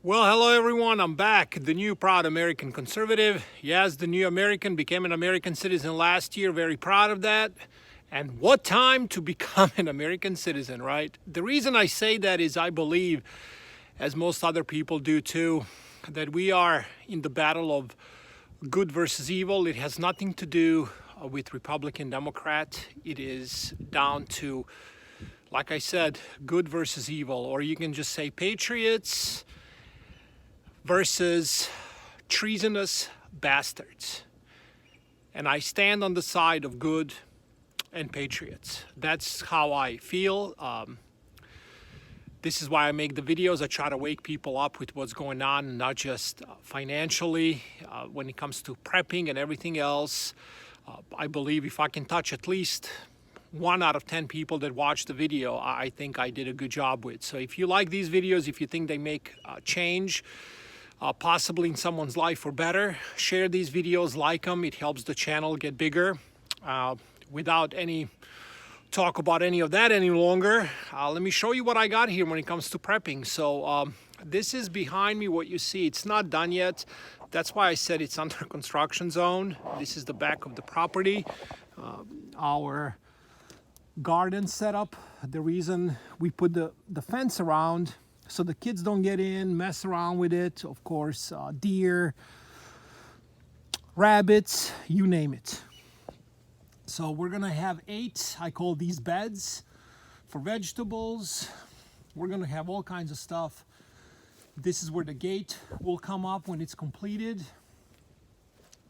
Well, hello everyone, I'm back, the new proud American conservative. Yes, the new American, became an American citizen last year, very proud of that. And what time to become an American citizen, right? The reason I say that is I believe, as most other people do too, that we are in the battle of good versus evil. It has nothing to do with Republican, Democrat. It is down to, like I said, good versus evil, or you can just say patriots versus treasonous bastards. And I stand on the side of good and patriots. That's how I feel. This is why I make the videos. I try to wake people up with what's going on, not just financially, when it comes to prepping and everything else. I believe if I can touch at least 1 out of 10 people that watch the video, I think I did a good job with. So if you like these videos, if you think they make change, possibly in someone's life for better, share these videos, like them. It helps the channel get bigger. Without any talk about any of that any longer, let me show you what I got here when it comes to prepping. So this is behind me, what you see. It's not done yet. That's why I said it's under construction zone. This is the back of the property. Our garden setup, the reason we put the fence around so the kids don't get in, mess around with it. Of course, deer, rabbits, you name it. So we're gonna have 8, I call these beds, for vegetables. We're gonna have all kinds of stuff. This is where the gate will come up when it's completed.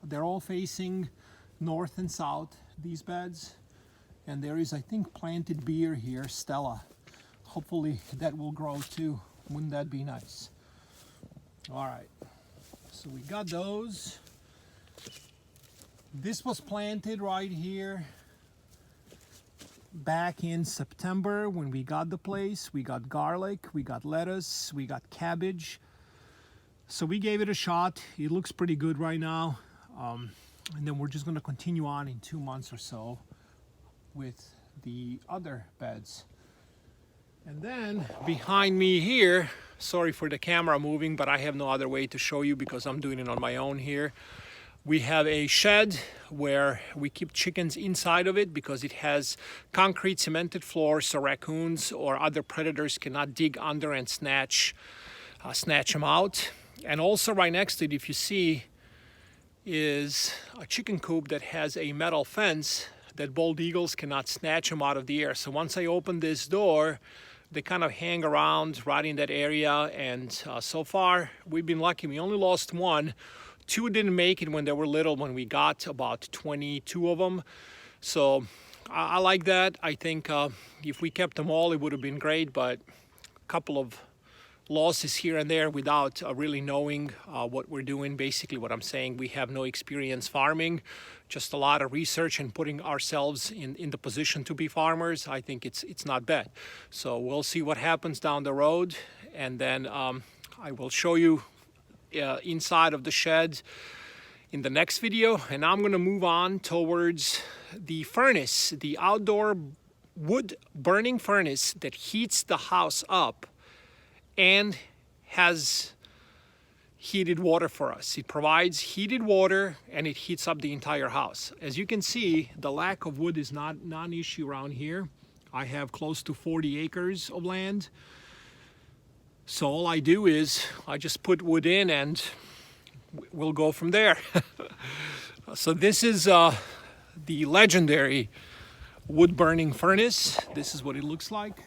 They're all facing north and south, these beds. And there is, I think, planted beer here, Stella. Hopefully that will grow too. Wouldn't that be nice? All right, so we got those. This was planted right here back in September when we got the place. We got garlic, we got lettuce, we got cabbage. So we gave it a shot. It looks pretty good right now. And then we're just gonna continue on in 2 months or so with the other beds. And then behind me here, sorry for the camera moving, but I have no other way to show you because I'm doing it on my own here. We have a shed where we keep chickens inside of it because it has concrete cemented floor, so raccoons or other predators cannot dig under and snatch them out. And also right next to it, if you see, is a chicken coop that has a metal fence that bald eagles cannot snatch them out of the air. So once I open this door, they kind of hang around right in that area. And so far, we've been lucky. We only lost 1. 2 didn't make it when they were little, when we got about 22 of them. So I like that. I think if we kept them all, it would have been great. But a couple of losses here and there without really knowing what we're doing. Basically what I'm saying, we have no experience farming, just a lot of research and putting ourselves in the position to be farmers. I think it's not bad. So we'll see what happens down the road, and then I will show you inside of the shed in the next video. And I'm gonna move on towards the furnace, the outdoor wood burning furnace that heats the house up and has heated water for us. It provides heated water and it heats up the entire house. As you can see, the lack of wood is not an issue around here. I have close to 40 acres of land. So all I do is I just put wood in and we'll go from there. So this is the legendary wood burning furnace. This is what it looks like.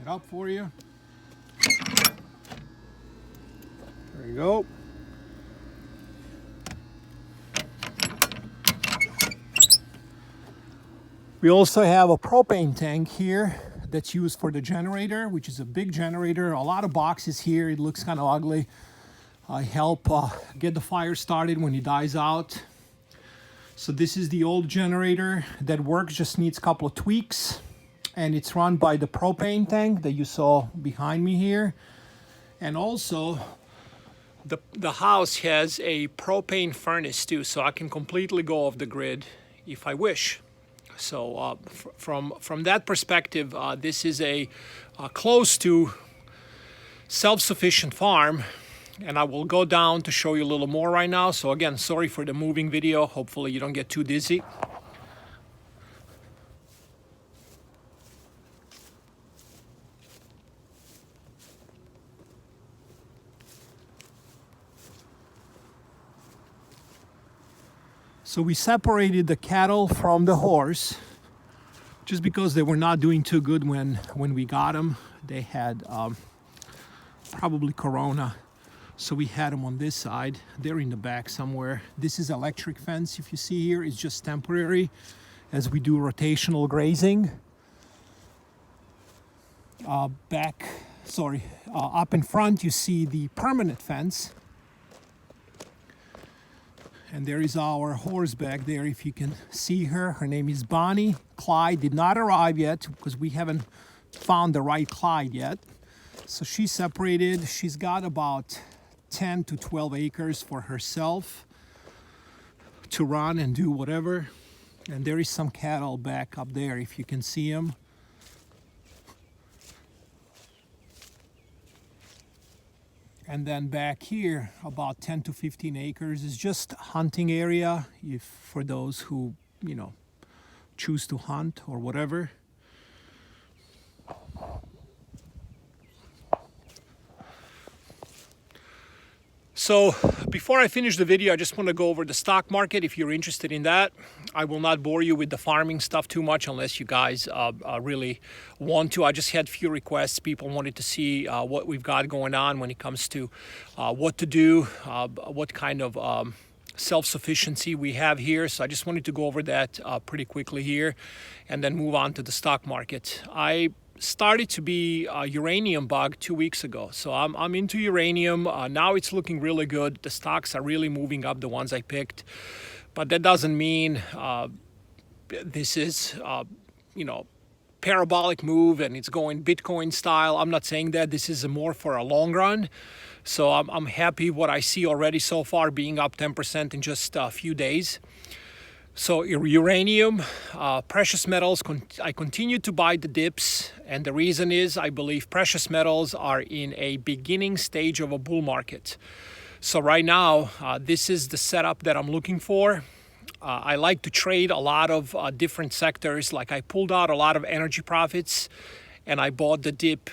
It up for you. There you go. We also have a propane tank here that's used for the generator, which is a big generator. A lot of boxes here. It looks kind of ugly. I help get the fire started when it dies out. So this is the old generator that works, just needs a couple of tweaks. And it's run by the propane tank that you saw behind me here. And also the house has a propane furnace too, so I can completely go off the grid if I wish. So from that perspective, this is a close to self-sufficient farm, and I will go down to show you a little more right now. So again, sorry for the moving video. Hopefully you don't get too dizzy. So we separated the cattle from the horse just because they were not doing too good when we got them. They had probably corona. So we had them on this side. They're in the back somewhere. This is electric fence. If you see here, it's just temporary as we do rotational grazing. Up in front, you see the permanent fence. And there is our horse back there, if you can see her. Her name is Bonnie. Clyde did not arrive yet because we haven't found the right Clyde yet. So she's separated. She's got about 10 to 12 acres for herself to run and do whatever. And there is some cattle back up there, if you can see them. And then back here, about 10 to 15 acres is just hunting area for those who, choose to hunt or whatever. So before I finish the video, I just want to go over the stock market if you're interested in that. I will not bore you with the farming stuff too much unless you guys really want to. I just had a few requests. People wanted to see what we've got going on when it comes to what to do, what kind of self-sufficiency we have here. So I just wanted to go over that pretty quickly here and then move on to the stock market. I started to be a uranium bug 2 weeks ago. So I'm into uranium. Now it's looking really good. The stocks are really moving up, the ones I picked. But that doesn't mean this is, parabolic move and it's going Bitcoin style. I'm not saying that. This is more for a long run. So I'm happy what I see already so far, being up 10% in just a few days. So uranium, precious metals, I continue to buy the dips, and the reason is I believe precious metals are in a beginning stage of a bull market. So right now, this is the setup that I'm looking for. I like to trade a lot of different sectors. Like I pulled out a lot of energy profits, and I bought the dip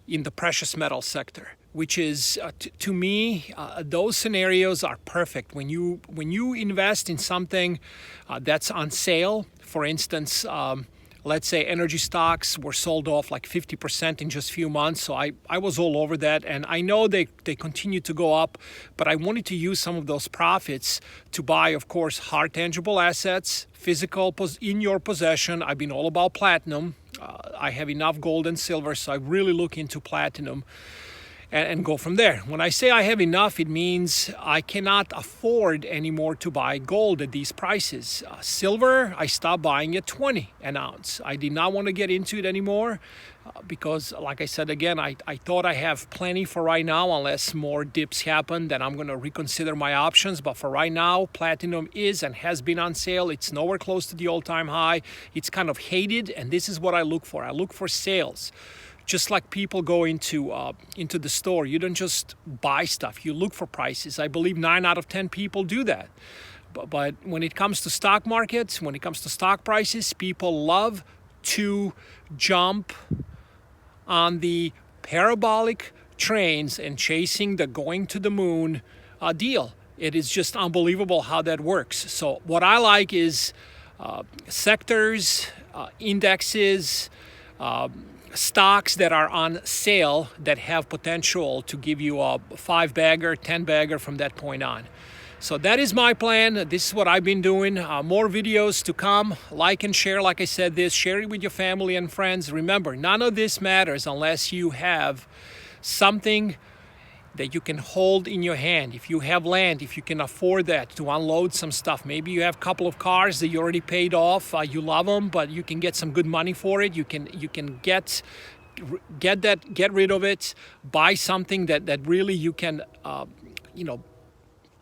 in the precious metal sector, which is, to me, those scenarios are perfect. When you invest in something that's on sale, for instance, let's say energy stocks were sold off like 50% in just a few months. So I was all over that. And I know they continue to go up, but I wanted to use some of those profits to buy, of course, hard tangible assets, physical in your possession. I've been all about platinum. I have enough gold and silver, so I really look into platinum and go from there. When I say I have enough, it means I cannot afford anymore to buy gold at these prices. Silver, I stopped buying at 20 an ounce. I did not want to get into it anymore because, like I said again, I thought I have plenty for right now. Unless more dips happen, then I'm going to reconsider my options. But for right now, platinum is and has been on sale. It's nowhere close to the all-time high. It's kind of hated, and this is what I look for. I look for sales. Just like people go into the store, you don't just buy stuff, you look for prices. I believe 9 out of 10 people do that. But when it comes to stock markets, when it comes to stock prices, people love to jump on the parabolic trains and chasing the going to the moon deal. It is just unbelievable how that works. So what I like is sectors, indexes, stocks that are on sale that have potential to give you a 5-bagger, 10-bagger from that point on. So that is my plan. This is what I've been doing. More videos to come. Like and share, like I said, share it with your family and friends. Remember, none of this matters unless you have something that you can hold in your hand. If you have land, if you can afford that to unload some stuff. Maybe you have a couple of cars that you already paid off. You love them, but you can get some good money for it. You can get rid of it. Buy something that really you can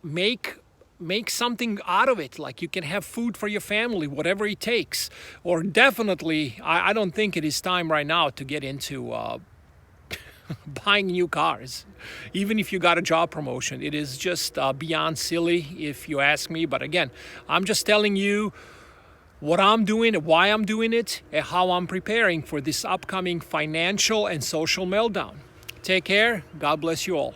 make make something out of it. Like you can have food for your family, whatever it takes. Or definitely, I don't think it is time right now to get into buying new cars. Even if you got a job promotion, it is just beyond silly if you ask me. But again, I'm just telling you what I'm doing, why I'm doing it, and how I'm preparing for this upcoming financial and social meltdown. Take care. God bless you all.